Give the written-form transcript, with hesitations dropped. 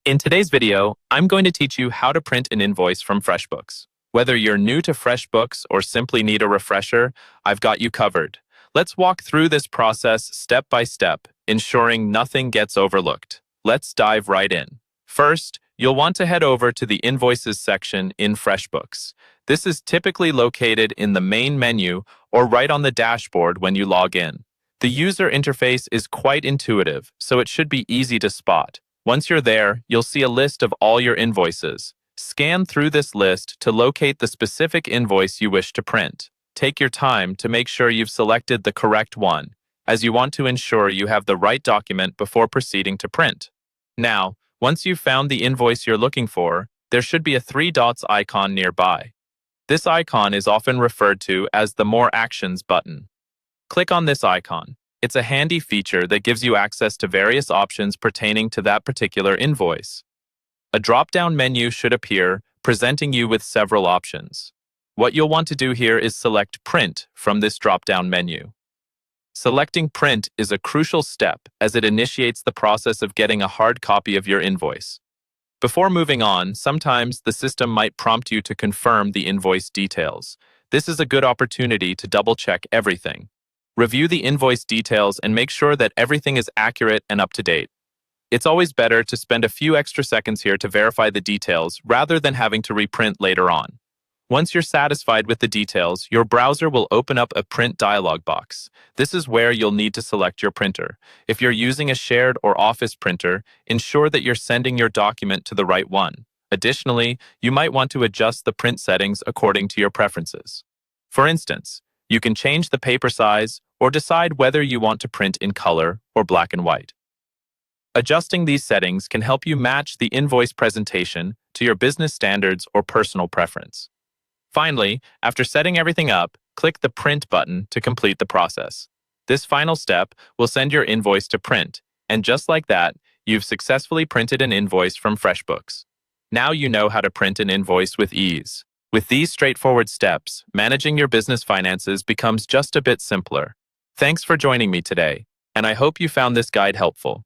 In today's video, I'm going to teach you how to print an invoice from Freshbooks. Whether you're new to Freshbooks or simply need a refresher, I've got you covered. Let's walk through this process step by step, ensuring nothing gets overlooked. Let's dive right in. First, you'll want to head over to the Invoices section in Freshbooks. This is typically located in the main menu or right on the dashboard when you log in. The user interface is quite intuitive, so it should be easy to spot. Once you're there, you'll see a list of all your invoices. Scan through this list to locate the specific invoice you wish to print. Take your time to make sure you've selected the correct one, as you want to ensure you have the right document before proceeding to print. Now, once you've found the invoice you're looking for, there should be a 3 dots icon nearby. This icon is often referred to as the More Actions button. Click on this icon. It's a handy feature that gives you access to various options pertaining to that particular invoice. A drop-down menu should appear, presenting you with several options. What you'll want to do here is select Print from this drop-down menu. Selecting Print is a crucial step as it initiates the process of getting a hard copy of your invoice. Before moving on, sometimes the system might prompt you to confirm the invoice details. This is a good opportunity to double-check everything. Review the invoice details and make sure that everything is accurate and up to date. It's always better to spend a few extra seconds here to verify the details rather than having to reprint later on. Once you're satisfied with the details, your browser will open up a print dialog box. This is where you'll need to select your printer. If you're using a shared or office printer, ensure that you're sending your document to the right one. Additionally, you might want to adjust the print settings according to your preferences. For instance, you can change the paper size or decide whether you want to print in color or black and white. Adjusting these settings can help you match the invoice presentation to your business standards or personal preference. Finally, after setting everything up, click the Print button to complete the process. This final step will send your invoice to print, and just like that, you've successfully printed an invoice from Freshbooks. Now you know how to print an invoice with ease. With these straightforward steps, managing your business finances becomes just a bit simpler. Thanks for joining me today, and I hope you found this guide helpful.